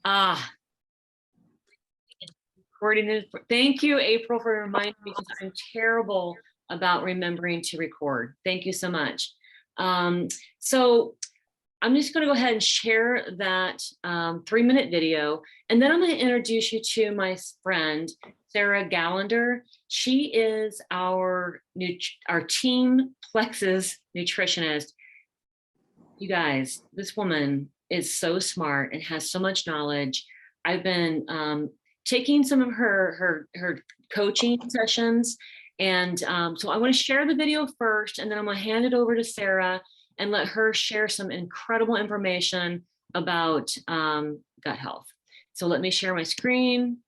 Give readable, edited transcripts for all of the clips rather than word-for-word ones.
Ah, recording this. Thank you, April, for reminding me, because I'm terrible about remembering to record. Thank you so much. So I'm just going to go ahead and share that 3-minute video, and then I'm going to introduce you to my friend, Sarah Gallander. She is our Team Plexus nutritionist. You guys, this woman is so smart and has so much knowledge. I've been taking some of her coaching sessions, and so I want to share the video first, and then I'm going to hand it over to Sarah and let her share some incredible information about gut health. So let me share my screen.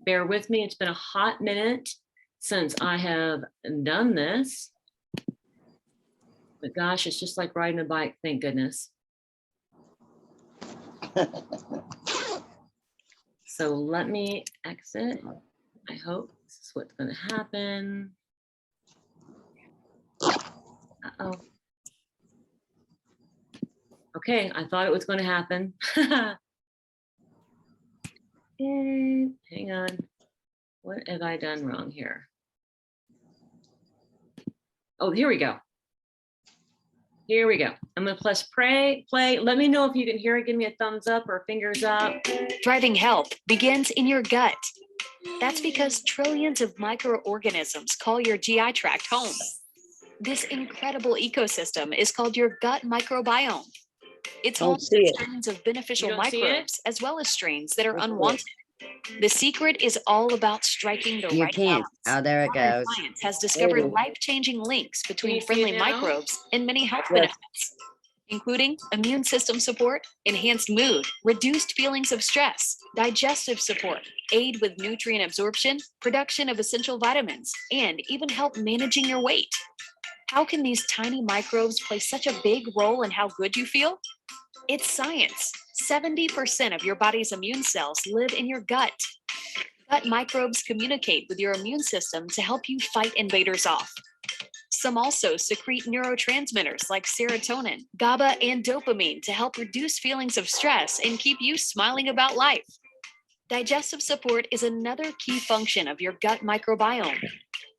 Bear with me. It's been a hot minute since I have done this. But gosh, it's just like riding a bike, thank goodness. So let me exit. I hope this is what's going to happen. Uh-oh. Okay, I thought it was going to happen. Yay. Hang on. What have I done wrong here? Oh, here we go. Here we go. I'm going to press play. Let me know if you can hear it. Give me a thumbs up or fingers up. Thriving health begins in your gut. That's because trillions of microorganisms call your GI tract home. This incredible ecosystem is called your gut microbiome. It's home to strains of beneficial microbes as well as strains that are unwanted. The secret is all about striking the right balance. Oh, there it goes. Science has discovered life-changing links between friendly microbes and many health benefits, including immune system support, enhanced mood, reduced feelings of stress, digestive support, aid with nutrient absorption, production of essential vitamins, and even help managing your weight. How can these tiny microbes play such a big role in how good you feel? It's science. 70% of your body's immune cells live in your gut. Gut microbes communicate with your immune system to help you fight invaders off. Some also secrete neurotransmitters like serotonin, GABA, and dopamine to help reduce feelings of stress and keep you smiling about life. Digestive support is another key function of your gut microbiome.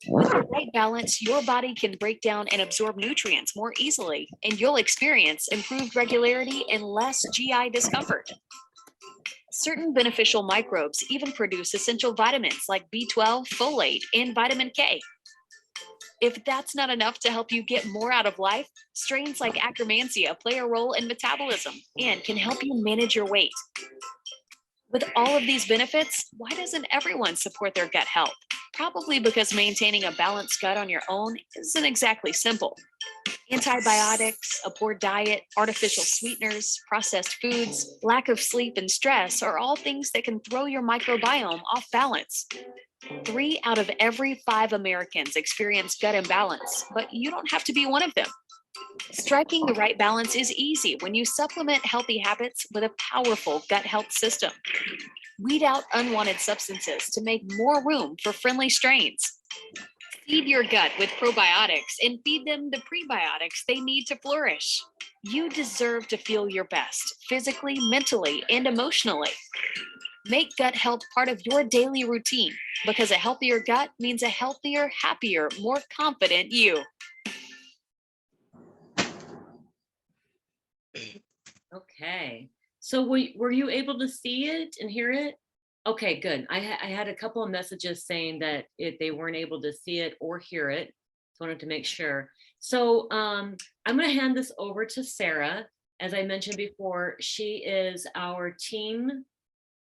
With the right balance, your body can break down and absorb nutrients more easily, and you'll experience improved regularity and less GI discomfort. Certain beneficial microbes even produce essential vitamins like B12, folate, and vitamin K. If that's not enough to help you get more out of life, strains like Akkermansia play a role in metabolism and can help you manage your weight. With all of these benefits, why doesn't everyone support their gut health? Probably because maintaining a balanced gut on your own isn't exactly simple. Antibiotics, a poor diet, artificial sweeteners, processed foods, lack of sleep, and stress are all things that can throw your microbiome off balance. 3 out of every 5 Americans experience gut imbalance, but you don't have to be one of them. Striking the right balance is easy when you supplement healthy habits with a powerful gut health system. Weed out unwanted substances to make more room for friendly strains. Feed your gut with probiotics and feed them the prebiotics they need to flourish. You deserve to feel your best, physically, mentally, and emotionally. Make gut health part of your daily routine, because a healthier gut means a healthier, happier, more confident you. Okay, so were you able to see it and hear it? Okay, good. I had a couple of messages saying that they weren't able to see it or hear it. So I wanted to make sure. So I'm going to hand this over to Sarah. As I mentioned before, she is our team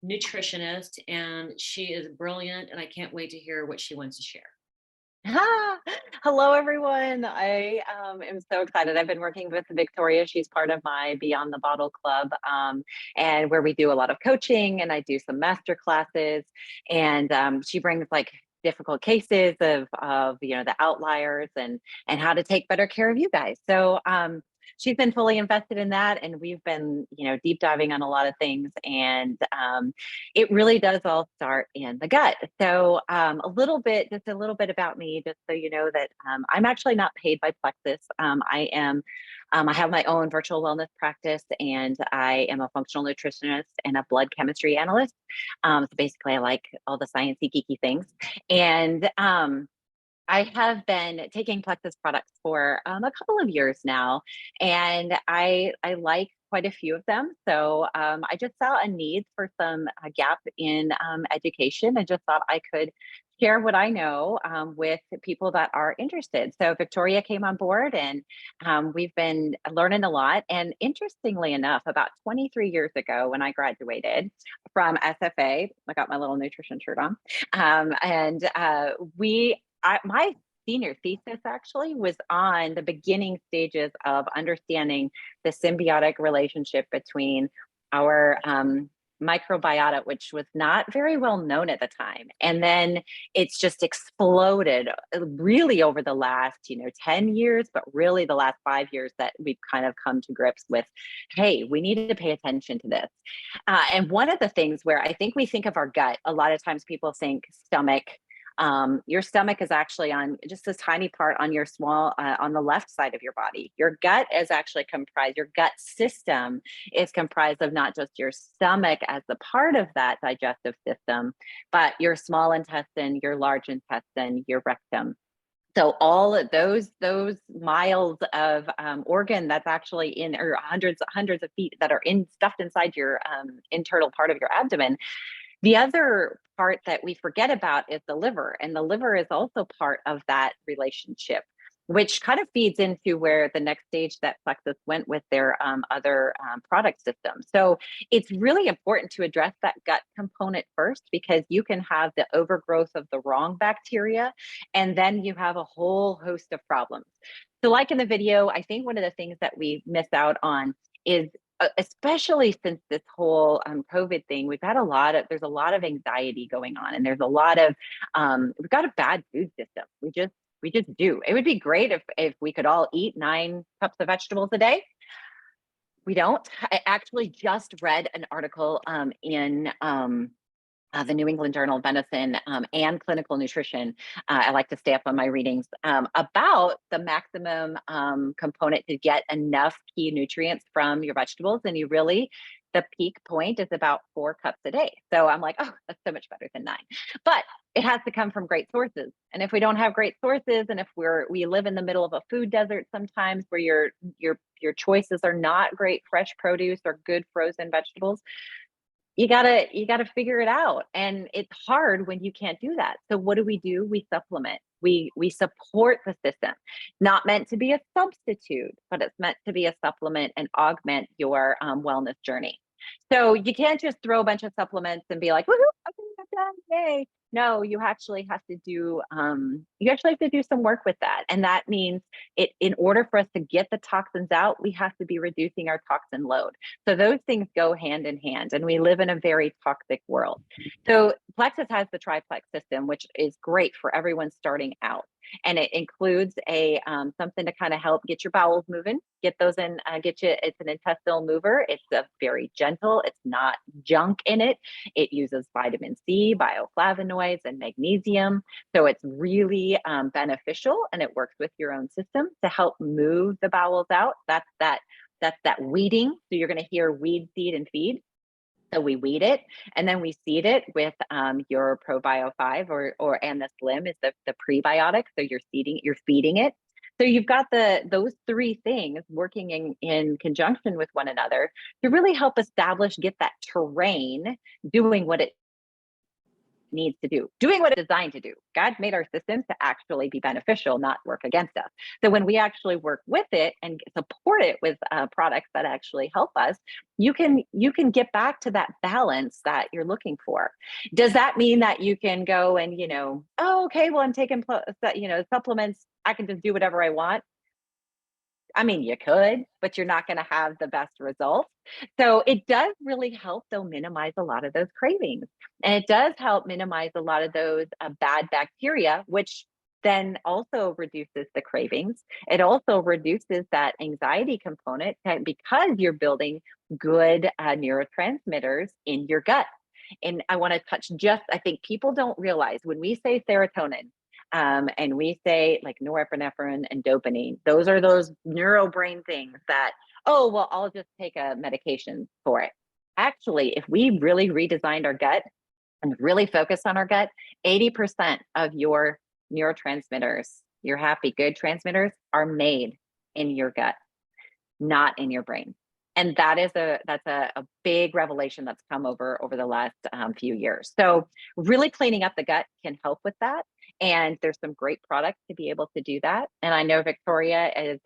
nutritionist, and she is brilliant, and I can't wait to hear what she wants to share. Hello, everyone. I am so excited. I've been working with Victoria. She's part of my Beyond the Bottle Club, and where we do a lot of coaching, and I do some master classes, and she brings like difficult cases of the outliers and how to take better care of you guys. So she's been fully invested in that, and we've been, deep diving on a lot of things. And it really does all start in the gut. So just a little bit about me, just so you know that I'm actually not paid by Plexus. I have my own virtual wellness practice, and I am a functional nutritionist and a blood chemistry analyst. So basically, I like all the sciencey, geeky things. And I have been taking Plexus products for a couple of years now, and I like quite a few of them. So I just saw a need for some gap in education, and just thought I could share what I know with people that are interested. So Victoria came on board, and we've been learning a lot. And interestingly enough, about 23 years ago, when I graduated from SFA, I got my little nutrition shirt on, and my senior thesis actually was on the beginning stages of understanding the symbiotic relationship between our microbiota, which was not very well known at the time. And then it's just exploded really over the last, 10 years, but really the last 5 years that we've kind of come to grips with, hey, we need to pay attention to this. And one of the things where I think we think of our gut, a lot of times people think stomach. Your stomach is actually on just this tiny part on your on the left side of your body. Your gut is actually comprised, your gut system is comprised of not just your stomach as the part of that digestive system, but your small intestine, your large intestine, your rectum. So all of those miles of organ that's actually in, or hundreds of feet that are stuffed inside your internal part of your abdomen. The other part that we forget about is the liver, and the liver is also part of that relationship, which kind of feeds into where the next stage that Plexus went with their other product systems. So it's really important to address that gut component first, because you can have the overgrowth of the wrong bacteria, and then you have a whole host of problems. So like in the video, I think one of the things that we miss out on is, especially since this whole COVID thing, there's a lot of anxiety going on, and there's a lot of, we've got a bad food system. We just do. It would be great if we could all eat 9 cups of vegetables a day. We don't. I actually just read an article in the New England Journal of Medicine and Clinical Nutrition. I like to stay up on my readings about the maximum component to get enough key nutrients from your vegetables. And the peak point is about 4 cups a day. So I'm like, oh, that's so much better than 9. But it has to come from great sources. And if we don't have great sources, and if we live in the middle of a food desert sometimes, where your choices are not great fresh produce or good frozen vegetables, you gotta figure it out. And it's hard when you can't do that. So what do? We supplement. We support the system. Not meant to be a substitute, but it's meant to be a supplement and augment your wellness journey. So you can't just throw a bunch of supplements and be like, woohoo, okay, I'm done, yay. No, you actually have to do some work with that. And that means in order for us to get the toxins out, we have to be reducing our toxin load. So those things go hand in hand, and we live in a very toxic world. So Plexus has the Triplex system, which is great for everyone starting out. And it includes something to kind of help get your bowels moving, get those in, it's an intestinal mover. It's very gentle. It's not junk in it. It uses vitamin C, bioflavonoids, and magnesium. So it's really beneficial, and it works with your own system to help move the bowels out. That's that weeding. So you're going to hear weed, seed, and feed. So we weed it, and then we seed it with your ProBio 5 and the Slim is the prebiotic. So you're feeding it. So you've got those 3 things working in conjunction with one another to really help get that terrain doing what it needs to do, doing what it's designed to do. God made our systems to actually be beneficial, not work against us. So when we actually work with it and support it with products that actually help us, you can get back to that balance that you're looking for. Does that mean that you can go and, oh, okay, well, I'm taking, supplements, I can just do whatever I want? I mean, you could, but you're not going to have the best results. So it does really help, though, minimize a lot of those cravings. And it does help minimize a lot of those bad bacteria, which then also reduces the cravings. It also reduces that anxiety component because you're building good neurotransmitters in your gut. And I want to touch I think people don't realize when we say serotonin, and we say like norepinephrine and dopamine, those are those neuro brain things that, oh, well, I'll just take a medication for it. Actually, if we really redesigned our gut and really focused on our gut, 80% of your neurotransmitters, your happy, good transmitters, are made in your gut, not in your brain. And that's a big revelation that's come over the last few years. So really cleaning up the gut can help with that. And there's some great products to be able to do that. And I know Victoria is,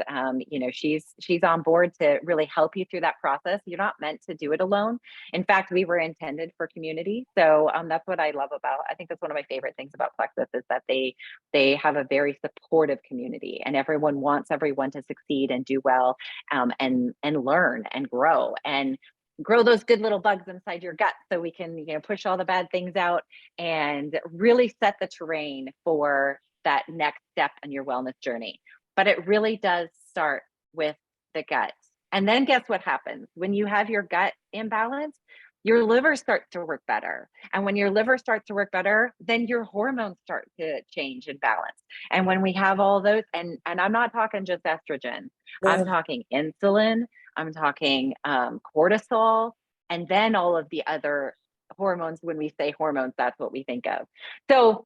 she's on board to really help you through that process. You're not meant to do it alone. In fact, we were intended for community. So that's what I love about, I think that's one of my favorite things about Plexus is that they have a very supportive community and everyone wants everyone to succeed and do well, and learn and grow those good little bugs inside your gut so we can push all the bad things out and really set the terrain for that next step in your wellness journey. But it really does start with the gut. And then guess what happens when you have your gut imbalance? Your liver starts to work better. And when your liver starts to work better, then your hormones start to change and balance. And when we have all those, and I'm not talking just estrogen, I'm talking insulin, I'm talking cortisol, and then all of the other hormones. When we say hormones, that's what we think of. So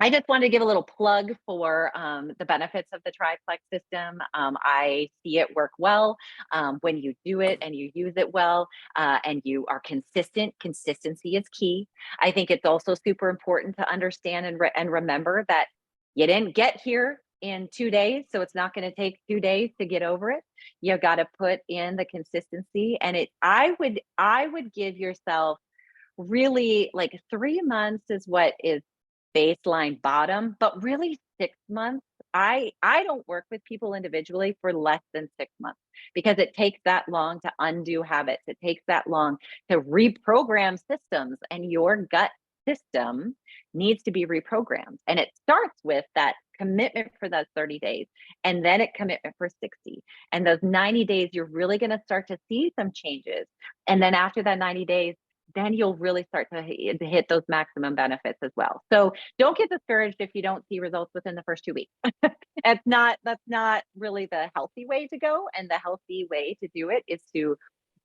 I just wanted to give a little plug for the benefits of the triplex system. I see it work well when you do it and you use it well, and you are consistent. Consistency is key. I think it's also super important to understand and remember that you didn't get here in 2 days, so it's not going to take 2 days to get over it. You got to put in the consistency, and I would give yourself really like 3 months is what is baseline bottom, but really 6 months. I don't work with people individually for less than 6 months because it takes that long to undo habits. It takes that long to reprogram systems, and your gut system needs to be reprogrammed. And it starts with that commitment for those 30 days and then a commitment for 60. And those 90 days, you're really going to start to see some changes. And then after that 90 days, then you'll really start to hit those maximum benefits as well. So don't get discouraged if you don't see results within the first 2 weeks. That's not really the healthy way to go. And the healthy way to do it is to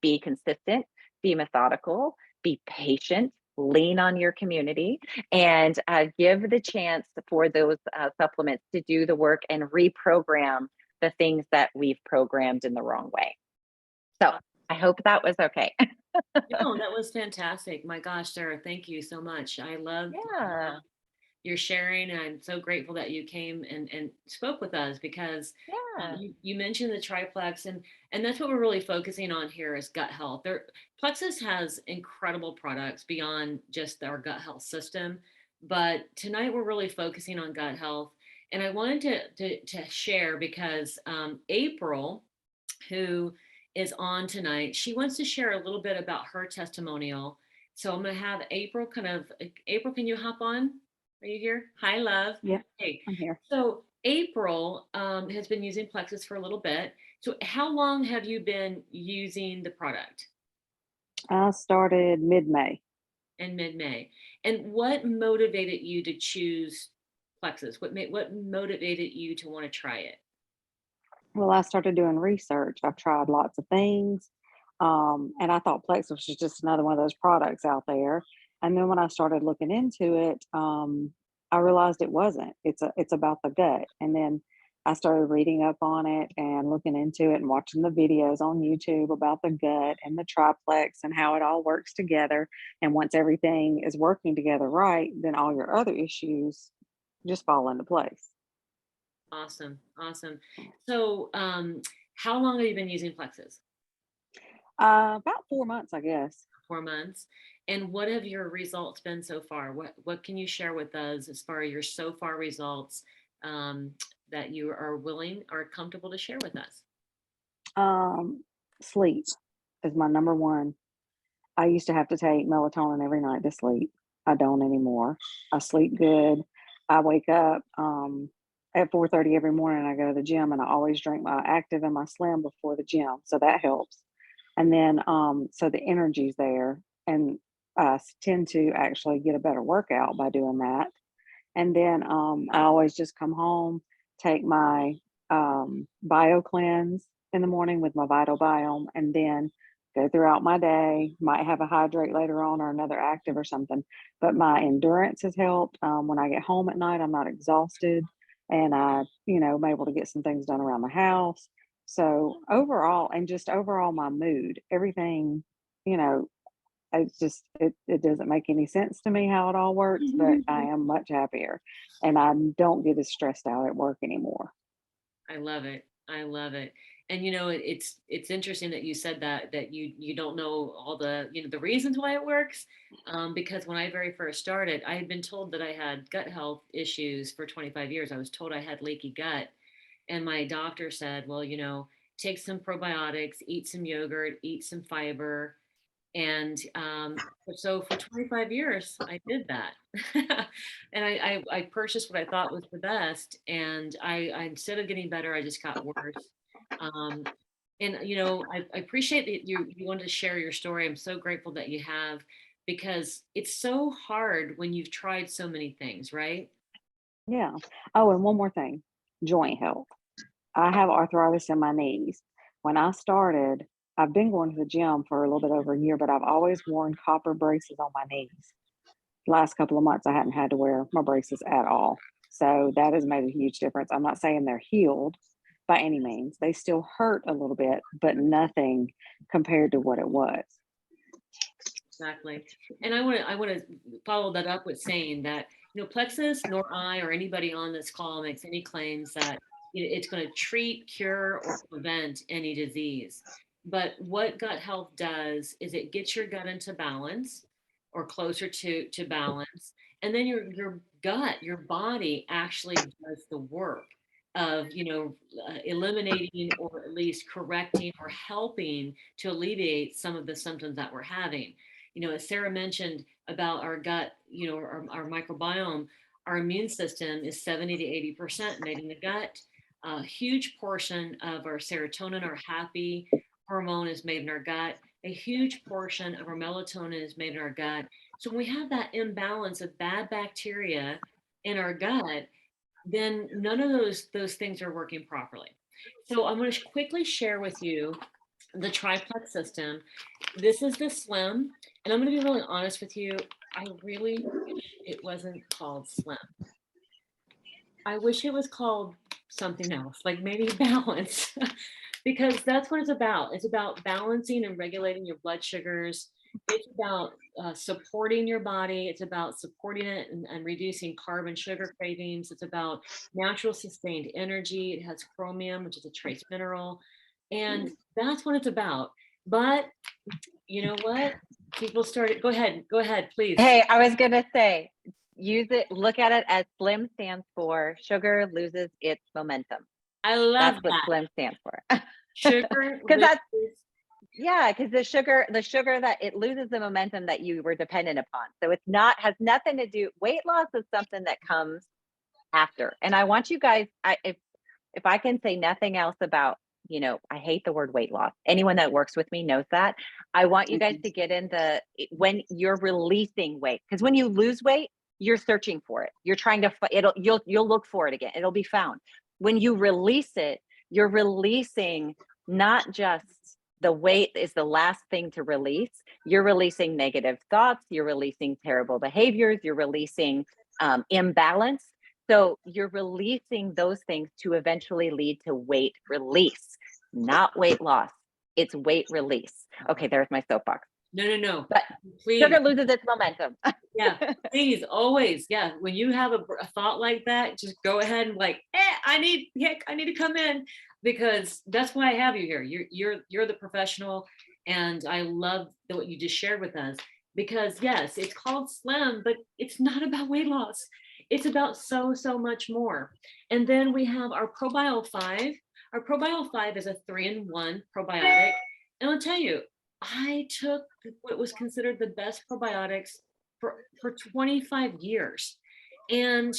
be consistent, be methodical, be patient, lean on your community, and give the chance for those supplements to do the work and reprogram the things that we've programmed in the wrong way. So I hope that was okay. No, that was fantastic. My gosh, Sarah, thank you so much. I love Yeah. your sharing, and I'm so grateful that you came and spoke with us because Yeah. you mentioned the triplex, and that's what we're really focusing on here is gut health. Plexus has incredible products beyond just our gut health system, but tonight we're really focusing on gut health. And I wanted to share because April, who is on tonight, she wants to share a little bit about her testimonial. So I'm going to have April April, can you hop on? Are you here? Hi, love. Yeah, Hey. I'm here. So April has been using Plexus for a little bit. So how long have you been using the product? I started mid-May. In mid-May. And what motivated you to choose Plexus? What motivated you to want to try it? Well, I started doing research. I've tried lots of things, and I thought Plexus was just another one of those products out there. And then when I started looking into it, I realized it wasn't. It's about the gut. And then I started reading up on it and looking into it and watching the videos on YouTube about the gut and the triplex and how it all works together. And once everything is working together right, then all your other issues just fall into place. Awesome. Awesome. So how long have you been using Plexus? About 4 months, I guess. 4 months. And what have your results been so far? What can you share with us as far as your so far results that you are willing or comfortable to share with us? Sleep is my number one. I used to have to take melatonin every night to sleep. I don't anymore. I sleep good. I wake up at 4:30 every morning. I go to the gym, and I always drink my Active and my Slim before the gym, so that helps. And then, so the energy's there, and tend to actually get a better workout by doing that. And then I always just come home, take my bio cleanse in the morning with my Vital Biome, and then go throughout my day. Might have a hydrate later on or another active or something. But my endurance has helped. When I get home at night, I'm not exhausted, and I'm able to get some things done around the house. So overall, and just overall, my mood, everything, you know, it doesn't make any sense to me how it all works, but I am much happier, and I don't get as stressed out at work anymore. I love it. I love it. And it's interesting that you said that you don't know all the reasons why it works, because when I very first started, I had been told that I had gut health issues for 25 years. I was told I had leaky gut, and my doctor said, well, take some probiotics, eat some yogurt, eat some fiber, and so for 25 years, I did that. And I purchased what I thought was the best. And I instead of getting better, I just got worse. Um, and I appreciate that you wanted to share your story. I'm so grateful that you have, because it's so hard when you've tried so many things, right? Yeah. Oh, and one more thing, joint health. I have arthritis in my knees. When I started, I've been going to the gym for a little bit over a year, but I've always worn copper braces on my knees. Last couple of months, I hadn't had to wear my braces at all. So that has made a huge difference. I'm not saying they're healed by any means. They still hurt a little bit, but nothing compared to what it was. Exactly. And I want to follow that up with saying that, Plexus nor I or anybody on this call makes any claims that it's going to treat, cure, or prevent any disease. But what gut health does is it gets your gut into balance, or closer to balance. And then your gut, your body actually does the work of, eliminating, or at least correcting, or helping to alleviate some of the symptoms that we're having. As Sarah mentioned about our gut, our microbiome, our immune system is 70 to 80% made in the gut. A huge portion of our serotonin, our happy hormone, is made in our gut. A huge portion of our melatonin is made in our gut. So when we have that imbalance of bad bacteria in our gut, then none of those things are working properly. So I'm going to quickly share with you the triplex system. This is the Slim, and I'm going to be really honest with you. I really wish it wasn't called Slim. I wish it was called something else, like maybe Balance, because that's what it's about. It's about balancing and regulating your blood sugars. It's about supporting your body. It's about supporting it and reducing carb and sugar cravings. It's about natural sustained energy. It has chromium, which is a trace mineral. And that's what it's about. But you know what? People started, go ahead, please. Hey, I was gonna say, use it, look at it as SLIM stands for sugar loses its momentum. I love That's what that. SLIM stands for. Sugar. Because that's, yeah, because the sugar that it loses the momentum that you were dependent upon. So it's not, has nothing to do, weight loss is something that comes after. And I want you guys, if I can say nothing else about, I hate the word weight loss. Anyone that works with me knows that. I want you guys to get into when you're releasing weight, because when you lose weight, you're searching for it. You're trying to, you'll look for it again. It'll be found. When you release it, you're releasing not just the weight is the last thing to release. You're releasing negative thoughts. You're releasing terrible behaviors. You're releasing imbalance. So you're releasing those things to eventually lead to weight release, not weight loss. It's weight release. Okay, there's my soapbox. No. But please. Sugar loses its momentum. Yeah, please, always. Yeah, when you have a thought like that, just go ahead and I need to come in, because that's why I have you here. You're the professional, and I love what you just shared with us. Because yes, it's called Slim, but it's not about weight loss. It's about so much more. And then we have our ProBio 5. Our ProBio 5 is a 3-in-1 probiotic. And I'll tell you, I took what was considered the best probiotics for 25 years. And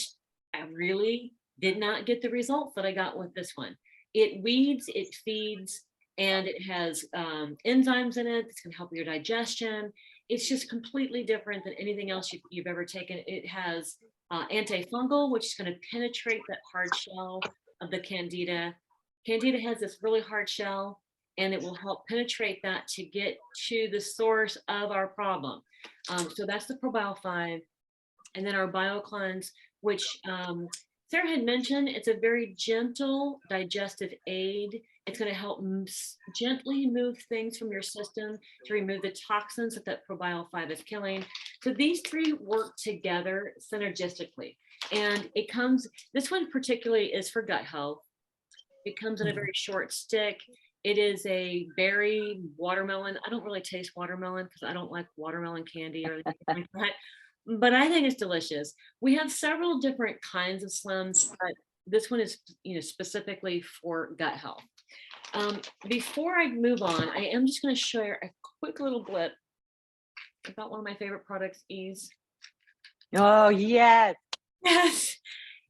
I really Did not get the results that I got with this one. It weeds, it feeds, and it has enzymes in it that's going to help your digestion. It's just completely different than anything else you've ever taken. It has antifungal, which is going to penetrate that hard shell of the Candida. Candida has this really hard shell, and it will help penetrate that to get to the source of our problem. So that's the ProBio 5. And then our BioCleanse, which Sarah had mentioned, it's a very gentle digestive aid. It's going to help gently move things from your system to remove the toxins that ProBio 5 is killing. So these three work together synergistically. And it comes, this one particularly is for gut health. It comes in a very short stick. It is a berry watermelon. I don't really taste watermelon because I don't like watermelon candy or anything like that. But I think it's delicious. We have several different kinds of Slims, but this one is, specifically for gut health. Before I move on, I am just going to share a quick little blip about one of my favorite products, Ease. Oh, yes. Yes.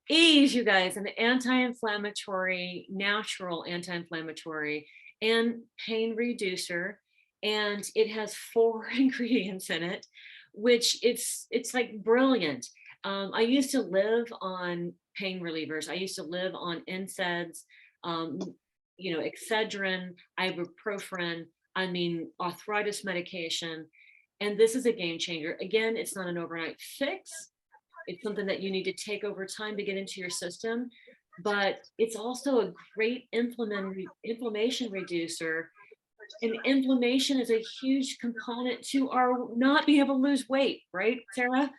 Ease, you guys, an anti-inflammatory, natural anti-inflammatory and pain reducer. And it has 4 ingredients in it, which it's like brilliant. I used to live on pain relievers. I used to live on NSAIDs, Excedrin, ibuprofen, arthritis medication. And this is a game changer. Again, it's not an overnight fix. It's something that you need to take over time to get into your system, but it's also a great inflammation reducer. And inflammation is a huge component to our not being able to lose weight, right, Sarah?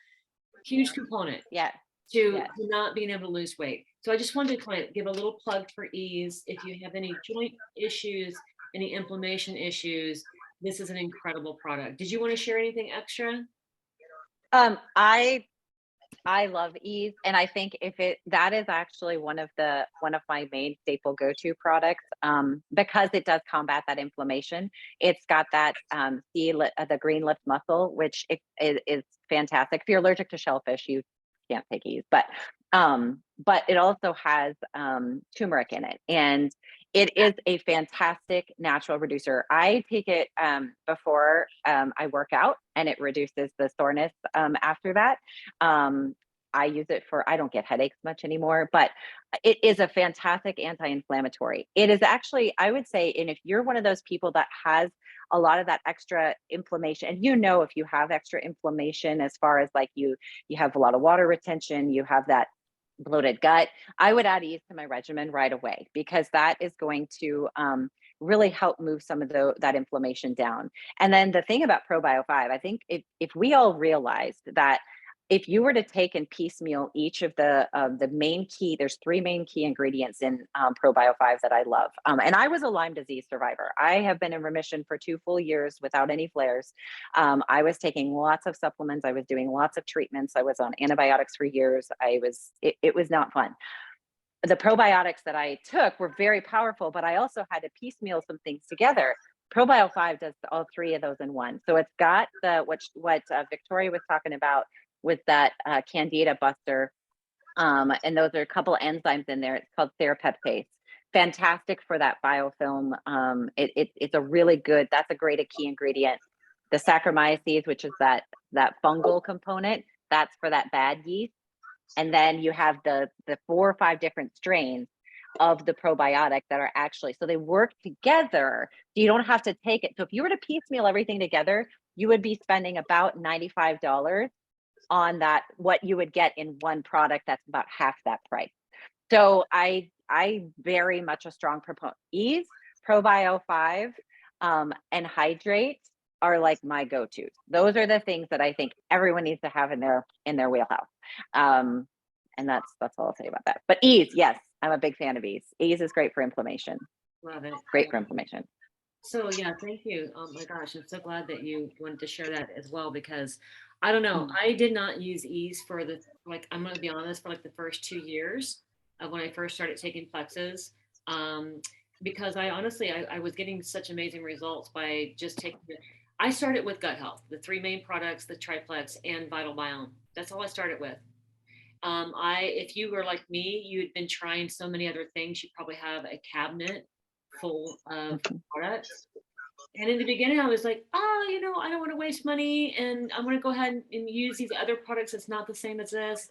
Huge component Yeah. to not being able to lose weight. So I just wanted to kind of give a little plug for Ease. If you have any joint issues, any inflammation issues, this is an incredible product. Did you want to share anything extra? I love Ease, and I think that is actually one of my main staple go-to products, because it does combat that inflammation. It's got that the green lift muscle, which is fantastic. If you're allergic to shellfish, you can't take Ease, but it also has turmeric in it, and it is a fantastic natural reducer. I take it before I work out, and it reduces the soreness after that. I use it I don't get headaches much anymore, but it is a fantastic anti-inflammatory. It is actually, I would say, and if you're one of those people that has a lot of that extra inflammation, and if you have extra inflammation as far as like you have a lot of water retention, you have that bloated gut, I would add Ease to my regimen right away, because that is going to really help move some of that inflammation down. And then the thing about ProBio 5, I think if we all realized that if you were to take and piecemeal each of the main key, there's 3 main key ingredients in ProBio 5 that I love. And I was a Lyme disease survivor. I have been in remission for 2 full years without any flares. I was taking lots of supplements. I was doing lots of treatments. I was on antibiotics for years. It was not fun. The probiotics that I took were very powerful, but I also had to piecemeal some things together. ProBio 5 does all 3 of those in one. So it's got what Victoria was talking about with that Candida buster. And those are a couple of enzymes in there. It's called serrapeptase. Fantastic for that biofilm. It's a really good, that's a great key ingredient. The Saccharomyces, which is that fungal component, that's for that bad yeast. And then you have the 4 or 5 different strains of the probiotic that are actually, so they work together. So you don't have to take it. So if you were to piecemeal everything together, you would be spending about $95 on that, what you would get in one product that's about half that price. So I very much a strong proponent. Ease, ProBio 5, and Hydrate are like my go-tos. Those are the things that I think everyone needs to have in their wheelhouse. And that's all I'll say about that. But Ease, yes, I'm a big fan of Ease. Ease is great for inflammation. Love it. Great for inflammation. So yeah, thank you. Oh my gosh, I'm so glad that you wanted to share that as well, because I don't know, I did not use Ease for I'm going to be honest, for the first 2 years of when I first started taking Plexes, because I honestly, I was getting such amazing results by just taking it. I started with gut health, the 3 main products, the Triplex and Vital Biome. That's all I started with. If you were like me, you had been trying so many other things. You probably have a cabinet full of products. And in the beginning, I was like, oh, I don't want to waste money, and I'm going to go ahead and use these other products that's not the same as this.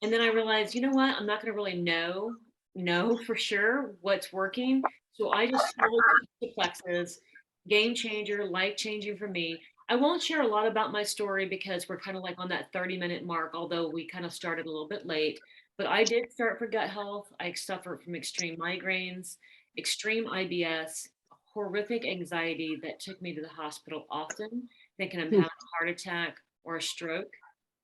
And then I realized, you know what? I'm not going to really know for sure what's working. So I just followed the Plexus, game changer, life changing for me. I won't share a lot about my story because we're kind of like on that 30-minute mark, although we kind of started a little bit late. But I did start for gut health. I suffered from extreme migraines, extreme IBS, horrific anxiety that took me to the hospital often, thinking I'm having a heart attack or a stroke.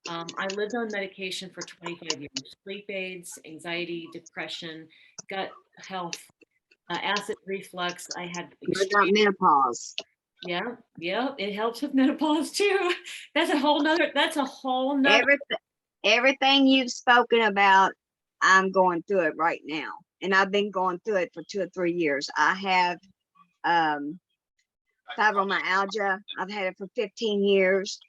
I lived on medication for 25 years, sleep aids, anxiety, depression, gut health, acid reflux. I had What about menopause? yeah, it helps with menopause too. That's a whole nother. Everything you've spoken about, I'm going through it right now. And I've been going through it for 2 or 3 years. I have fibromyalgia. I've had it for 15 years.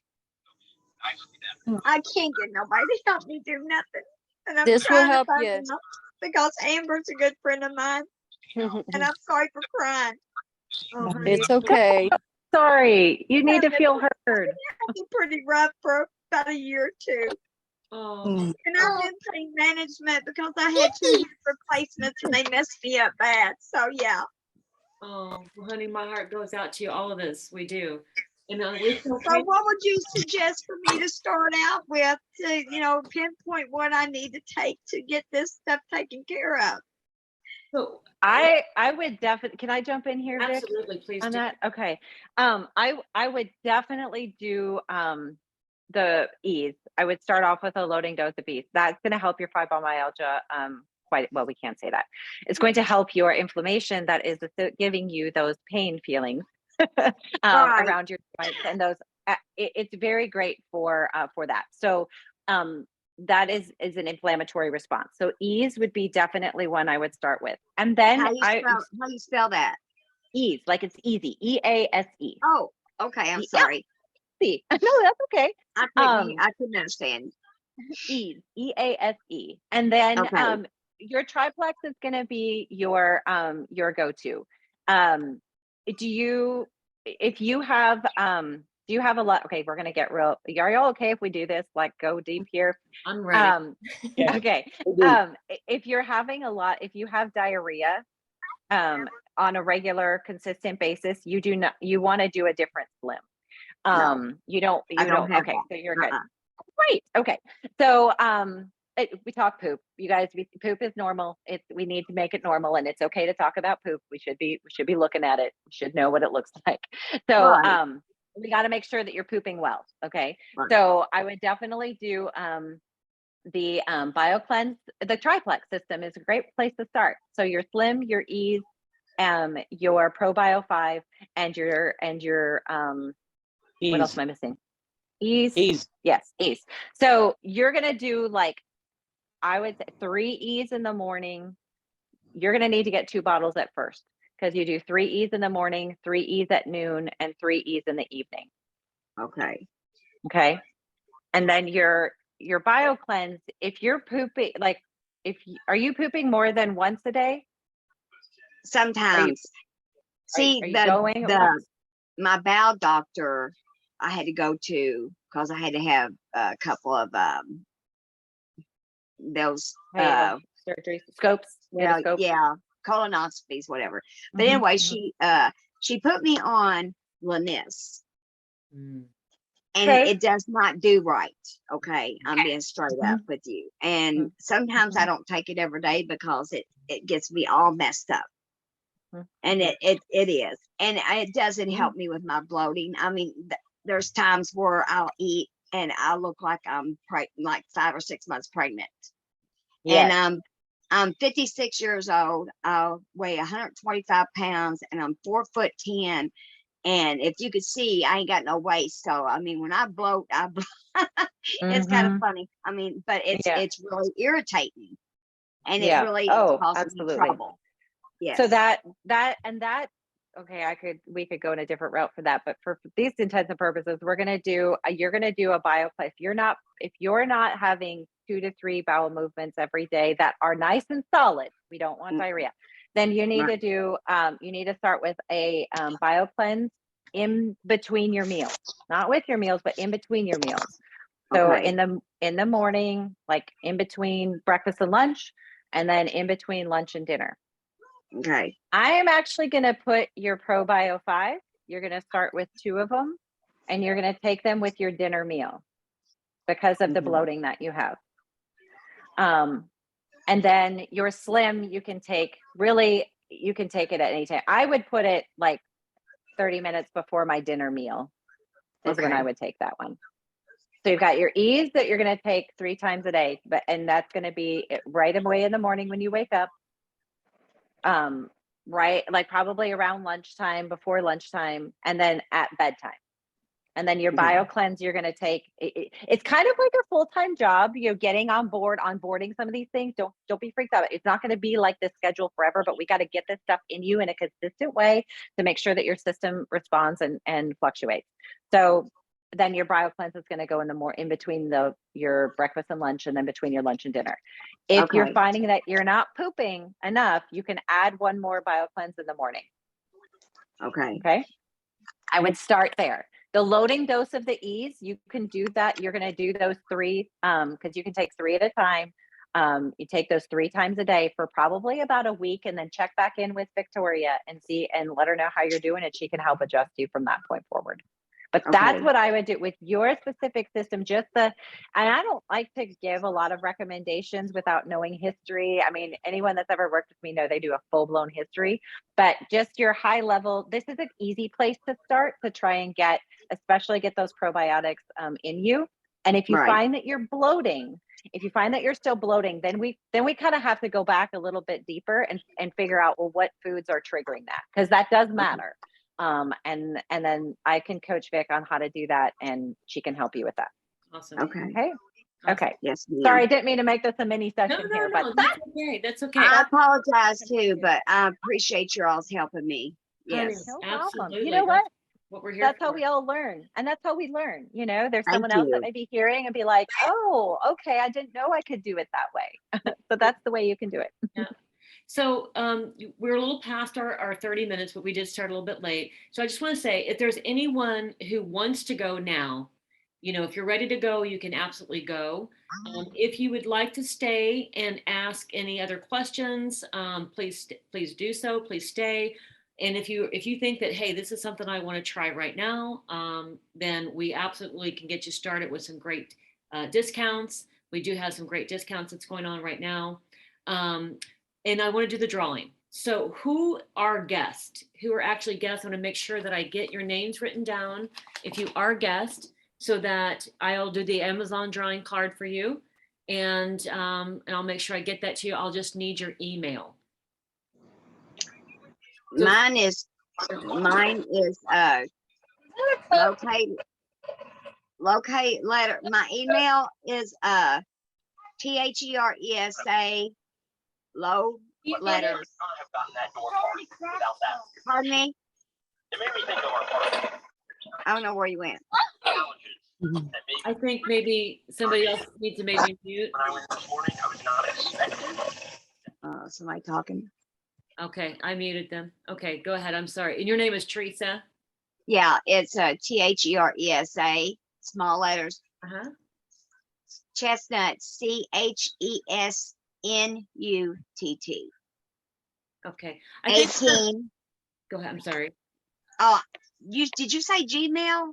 I can't get nobody to help me do nothing. And I'm This will trying to help find you. enough because Amber's a good friend of mine. And I'm sorry for crying. Oh, honey. It's okay. Sorry, you need to feel heard. It's pretty rough for about a year or two. Oh, And I'm in pain management because I had 2 hip replacements and they messed me up bad. So yeah. well, honey, my heart goes out to you. All of us, we do. And we feel So what would you suggest for me to start out with to, pinpoint what I need to take to get this stuff taken care of? so I would definitely, can I jump in here, Vic, absolutely, please on do. that? Okay. I would definitely do the ease. I would start off with a loading dose of ease. That's going to help your fibromyalgia quite well. We can't say that. It's going to help your inflammation that is giving you those pain feelings Right. around your joints, and those. It's very great for that. So that is an inflammatory response. So ease would be definitely one I would start with, and then How do you spell that? ease, like it's easy, EASE. Oh, okay. I'm Yeah. sorry. See, no, that's okay. I couldn't understand. Ease, EASE, and then Okay. your triplex is going to be your go-to. Do you, if you have do you have a lot? Okay, we're going to get real. Are y'all okay if we do this? Like, go deep here. I'm ready. Okay. If you're having a lot, if you have diarrhea on a regular, consistent basis, you want to do a different slim. You don't have okay, that. so you're good. Uh-uh. Great. Okay. So we talk poop. You guys, poop is normal. We need to make it normal, and it's okay to talk about poop. We should be looking at it. We should know what it looks like. So Right. we got to make sure that you're pooping well. Okay. Right. So I would definitely do the BioCleanse. The triplex system is a great place to start. So your Slim, your Ease, your ProBio 5, and your what else am I missing? Ease. Yes, Ease. So you're going to do, like, I would say 3 Ease in the morning. You're going to need to get 2 bottles at first, because you do 3 Ease in the morning, 3 Ease at noon, and 3 Ease in the evening. Okay. Okay. And then your BioCleanse, if you're pooping, like, are you pooping more than once a day? Sometimes. See, are you going at once? my bowel doctor, I had to go to because I had to have a couple of those surgery scopes. well, Endoscope? yeah, colonoscopies, whatever. But anyway, she put me on Lannis, and Okay. it does not do right. Okay, I'm being straight up with you. And sometimes I don't take it every day because it gets me all messed up. And it is, and it doesn't help me with my bloating. I mean, there's times where I'll eat and I look like I'm like 5 or 6 months pregnant. Yes. And I'm 56 years old. I weigh 125 pounds, and I'm 4'10". And if you could see, I ain't got no waist. So I mean, when I bloat, it's kind of funny. I mean, but it's really irritating, and it really causes me trouble. Yes. So okay, we could go in a different route for that, but for these intents and purposes, you're going to do a BioCleanse. If you're not having 2 to 3 bowel movements every day that are nice and solid, we don't want Mm. diarrhea, then you need Right. to do, you need to start with a bio cleanse in between your meals, not with your meals, but in between your meals. So Okay. in the morning, like in between breakfast and lunch, and then in between lunch and dinner. Okay. I am actually going to put your ProBio 5. You're going to start with 2 of them, and you're going to take them with your dinner meal because of the Mhm. bloating that you have. And then your Slim, you can take it at any time. I would put it like 30 minutes before my dinner meal is when I Okay. would take that one. So you've got your Ease that you're going to take 3 times a day, and that's going to be right away in the morning when you wake up. Right, like probably around lunchtime, before lunchtime, and then at bedtime. And then your Okay. bio cleanse, you're going to take. It's kind of like a full-time job. Getting onboarding some of these things. Don't be freaked out. It's not going to be like this schedule forever, but we got to get this stuff in you in a consistent way to make sure that your system responds and fluctuates. So then your bio cleanse is going to go in between your breakfast and lunch, and then between your lunch and dinner. If you're Okay. finding that you're not pooping enough, you can add one more bio cleanse in the morning. Okay. Okay. I would start there. The loading dose of the Ease, you can do that. You're going to do those 3 because you can take 3 at a time. You take those 3 times a day for probably about a week, and then check back in with Victoria and let her know how you're doing, and she can help adjust you from that point forward. But that's Okay. what I would do with your specific system. And I don't like to give a lot of recommendations without knowing history. I mean, anyone that's ever worked with me know they do a full-blown history, but just your high level, this is an easy place to start to try and especially get those probiotics in you. And if you Right. find that you're bloating, if you find that you're still bloating, then we kind of have to go back a little bit deeper and figure out, well, what foods are triggering that, because that does matter. And then I can coach Vic on how to do that, and she can help you with that. Awesome. Okay. Okay. Awesome. Okay. Yes, ma'am. Sorry, I didn't mean to make this a mini No, session no, here, no, but that's okay. That's okay. I apologize too, but I appreciate your all's helping me. Honey, Yes. no problem. absolutely. You know what? That's what we're here That's how for. we all learn. And that's how we learn. There's Thank someone else that you. may be hearing and be like, oh, okay, I didn't know I could do it that way. So that's the way you can do it. Yeah. So we're a little past our 30 minutes, but we did start a little bit late. So I just want to say, if there's anyone who wants to go now, if you're ready to go, you can absolutely go. If you would like to stay and ask any other questions, please do so. Please stay. And if you think that, hey, this is something I want to try right now, then we absolutely can get you started with some great discounts. We do have some great discounts that's going on right now. And I want to do the drawing. So who are actually guests? I want to make sure that I get your names written down if you are guests, so that I'll do the Amazon drawing card for you. And I'll make sure I get that to you. I'll just need your email. So- Mine is locate letter. My email is THERESA low letters. Pardon me? I don't know where you went. I think maybe somebody else needs to maybe mute. Somebody talking. Okay, I muted them. Okay, go ahead. I'm sorry. And your name is Teresa? Yeah, it's THERESA, small letters. Uh-huh. Chestnut, CHESNUTT. Okay. I think, 18. go ahead. I'm sorry. Oh, did you say Gmail?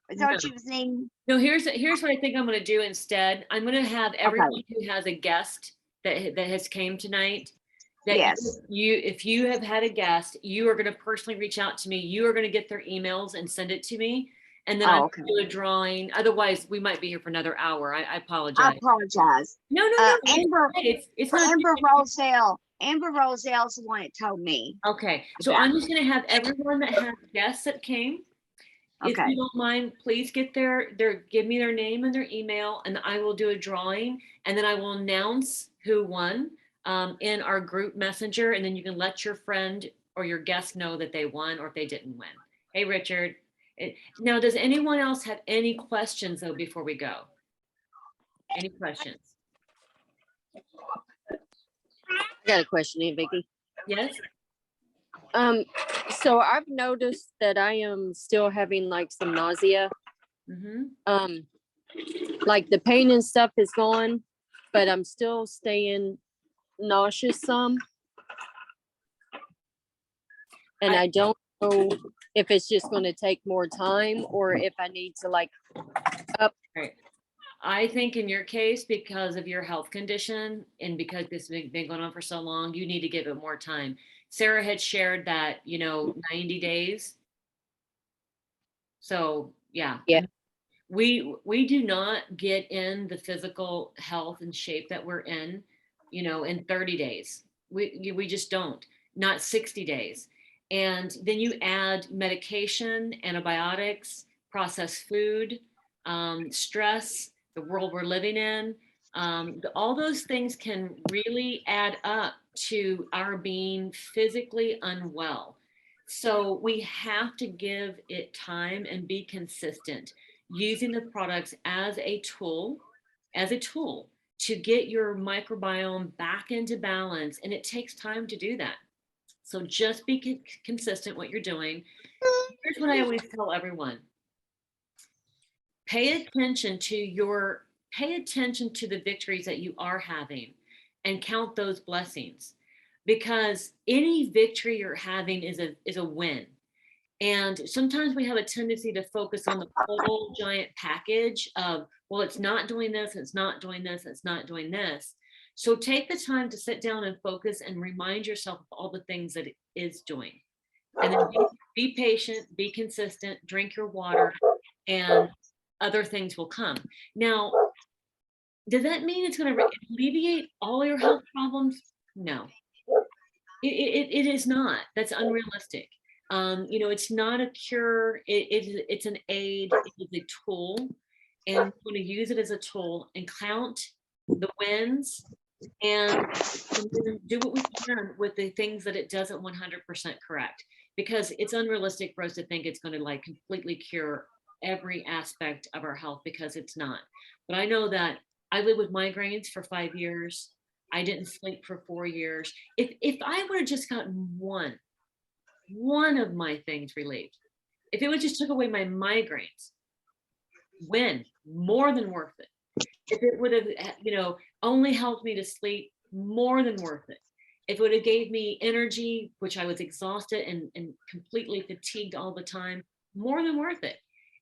Is that what No. you was needing? No, here's what I think I'm going to do instead. I'm going to have everyone who has a guest that has came tonight. That Yes. if you have had a guest, you are going to personally reach out to me. You are going to get their emails and send it to me, and then I'm going to do a drawing. Otherwise, we might be here for another hour. I apologize. I apologize. No. Amber, it's not Amber Roselle. Amber Roselle's the one that told me. Okay, so Yeah. I'm just going to have everyone that has guests that came. If Okay. you don't mind, please get give me their name and their email, and I will do a drawing, and then I will announce who won in our group messenger, and then you can let your friend or your guest know that they won or if they didn't win. Hey, Richard. Now, does anyone else have any questions though before we go? Any questions? I got a question here, Vicky. Yes? So I've noticed that I am still having like some nausea. Mm-hmm. Like the pain and stuff is gone, but I'm still staying nauseous some. And I don't know if it's just going to take more time or if I need to like Right. I think in your case, because of your health condition and because this has been going on for so long, you need to give it more time. Sarah had shared that, 90 days. So yeah. Yeah. We do not get in the physical health and shape that we're in 30 days. We just don't, not 60 days. And then you add medication, antibiotics, processed food, stress, the world we're living in. All those things can really add up to our being physically unwell. So we have to give it time and be consistent using the products as a tool to get your microbiome back into balance. And it takes time to do that. So just be consistent what you're doing. Here's what I always tell everyone. Pay attention to the victories that you are having and count those blessings, because any victory you're having is a win. And sometimes we have a tendency to focus on the whole giant package of, well, it's not doing this, it's not doing this, it's not doing this. So take the time to sit down and focus and remind yourself of all the things that it is doing. And then be patient, be consistent, drink your water, and other things will come. Now, does that mean it's going to alleviate all your health problems? No, it is not. That's unrealistic. It's not a cure. It's an aid. It is a tool, and we're going to use it as a tool and count the wins and then do what we can with the things that it doesn't 100% correct, because it's unrealistic for us to think it's going to like completely cure every aspect of our health, because it's not. But I know that I lived with migraines for 5 years. I didn't sleep for 4 years. If I would have just gotten one of my things relieved, if it would just took away my migraines, more than worth it. If it would have, only helped me to sleep, more than worth it. If it would have gave me energy, which I was exhausted and completely fatigued all the time, more than worth it.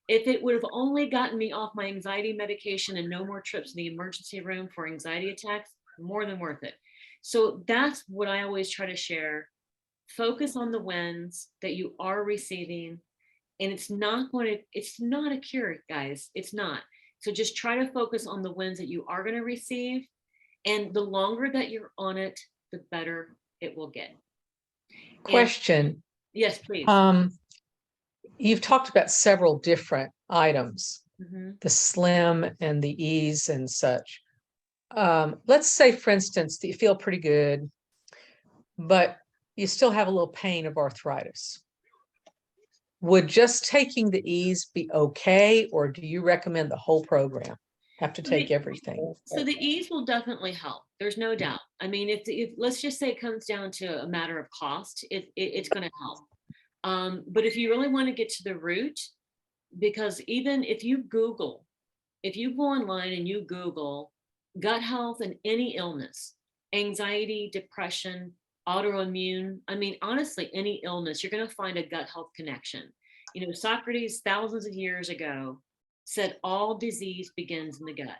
If it would have only gotten me off my anxiety medication and no more trips to the emergency room for anxiety attacks, more than worth it. So that's what I always try to share. Focus on the wins that you are receiving. And it's not a cure, guys. It's not. So just try to focus on the wins that you are going to receive. And the longer that you're on it, the better it will get. Question. Yes, please. You've talked about several different items, Mhm. the slim and the ease and such. Let's say, for instance, that you feel pretty good, but you still have a little pain of arthritis. Would just taking the ease be okay, or do you recommend the whole program? Have to take everything? So the ease will definitely help. There's no doubt. I mean, if let's just say it comes down to a matter of cost, it's going to help. But if you really want to get to the root, because even if you go online and you Google gut health and any illness, anxiety, depression, autoimmune, I mean, honestly, any illness, you're going to find a gut health connection. Socrates, thousands of years ago, said all disease begins in the gut.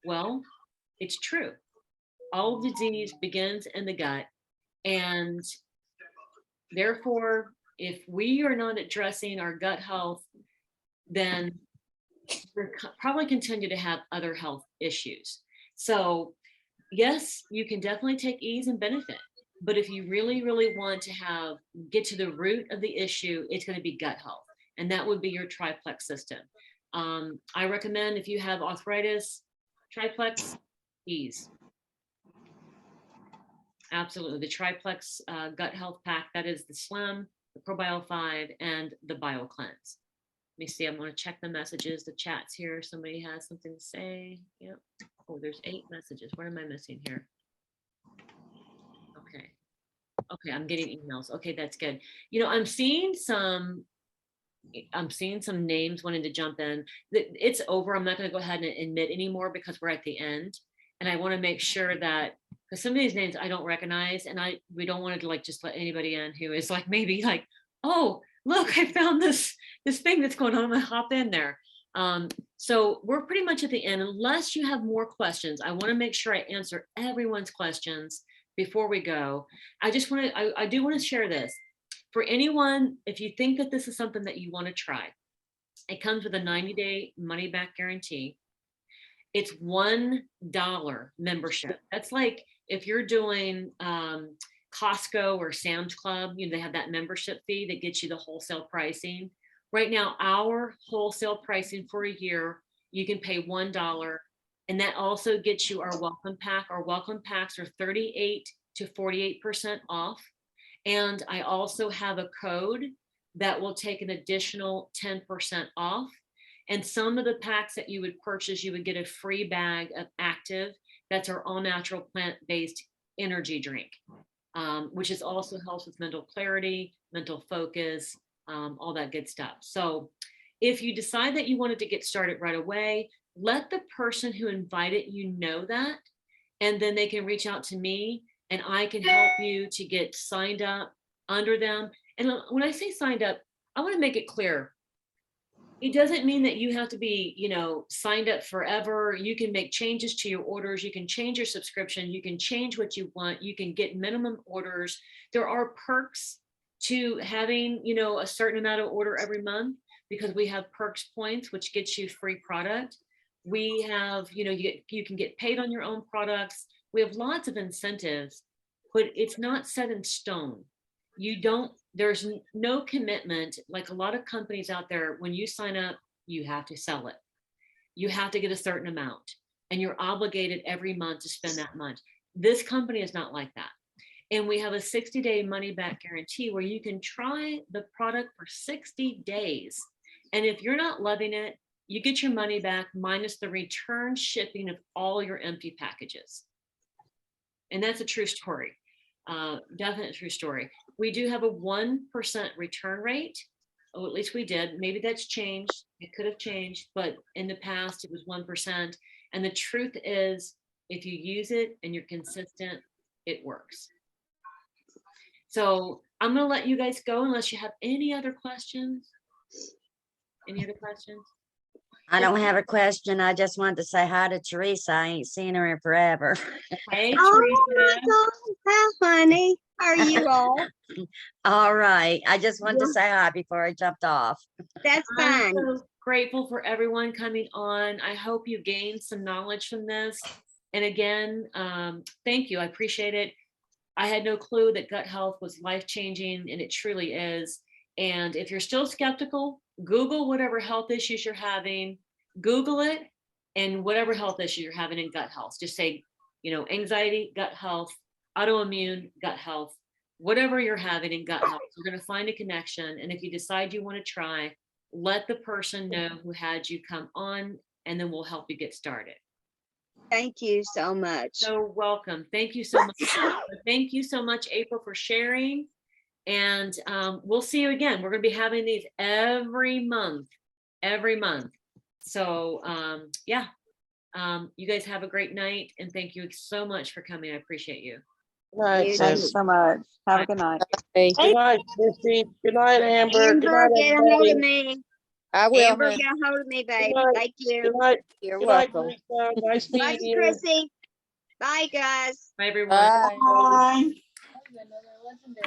Well, it's true. All disease begins in the gut. And therefore, if we are not addressing our gut health, then we're probably continue to have other health issues. So yes, you can definitely take ease and benefit. But if you really, really want to get to the root of the issue, it's going to be gut health. And that would be your triplex system. I recommend, if you have arthritis, triplex, ease. Absolutely. The triplex gut health pack, that is the Slim, the ProBio 5, and the BioCleanse. me see, I'm gonna check the messages, the chats here. Somebody has something to say. Yep. Oh, there's 8 messages. What am I missing here? Okay. Okay, I'm getting emails. Okay, that's good. You know, I'm seeing some names wanting to jump in. It's over. I'm not going to go ahead and admit anymore because we're at the end. And I want to make sure that, because some of these names I don't recognize, and we don't want to like just let anybody in who is like maybe like, oh, look, I found this thing that's going on. I'm gonna hop in there. So we're pretty much at the end. Unless you have more questions, I want to make sure I answer everyone's questions before we go. I do want to share this. For anyone, if you think that this is something that you want to try, it comes with a 90-day money back guarantee. It's $1 membership. That's like if you're doing Costco or Sam's Club, you know, they have that membership fee that gets you the wholesale pricing. Right now, our wholesale pricing for a year, you can pay $1. And that also gets you our welcome pack. Our welcome packs are 38 to 48% off. And I also have a code that will take an additional 10% off. And some of the packs that you would purchase, you would get a free bag of Active. That's our all natural plant-based energy drink, which is also helps with mental clarity, mental focus, all that good stuff. So if you decide that you wanted to get started right away, let the person who invited you know that, and then they can reach out to me and I can help you to get signed up under them. And when I say signed up, I want to make it clear. It doesn't mean that you have to be, you know, signed up forever. You can make changes to your orders. You can change your subscription. You can change what you want. You can get minimum orders. There are perks to having, you know, a certain amount of order every month because we have perks points, which gets you free product. We have, you know, you can get paid on your own products. We have lots of incentives, but it's not set in stone. There's no commitment. Like a lot of companies out there, when you sign up, you have to sell it. You have to get a certain amount and you're obligated every month to spend that much. This company is not like that. And we have a 60-day money back guarantee where you can try the product for 60 days. And if you're not loving it, you get your money back minus the return shipping of all your empty packages. And that's a true story. Definite true story. We do have a 1% return rate. Oh, at least we did. Maybe that's changed. It could have changed, but in the past it was 1%. And the truth is, if you use it and you're consistent, it works. So I'm going to let you guys go unless you have any other questions. Any other questions? I don't have a question. I just wanted to say hi to Teresa. I ain't seen her in forever. Hey, Oh Teresa. my God, hi, honey. How are you all? All right. I just wanted to say hi before I jumped off. That's I'm fine. so grateful for everyone coming on. I hope you gained some knowledge from this. And again, thank you. I appreciate it. I had no clue that gut health was life-changing, and it truly is. And if you're still skeptical, Google whatever health issues you're having, Google it, and whatever health issue you're having in gut health. Just say, you know, anxiety, gut health, autoimmune, gut health, whatever you're having in gut health, you're going to find a connection. And if you decide you want to try, let the person know who had you come on, and then we'll help you get started. Thank you so much. So welcome. Thank you so much. Thank you so much, April, for sharing. And we'll see you again. We're going to be having these every month. So yeah, you guys have a great night. And thank you so much for coming. I appreciate you. Thank you so much. Have a good night. Hey, Good night, Chrissy. Good night, Amber. Good Amber, night, get a hold of everybody. me. I will. Amber, Honey. get a hold of me, baby. night. Thank you. Good night. You're Good night, welcome. Teresa. Nice Bye, meeting you. Chrissy. Bye, guys. Bye, everyone. Bye. Bye.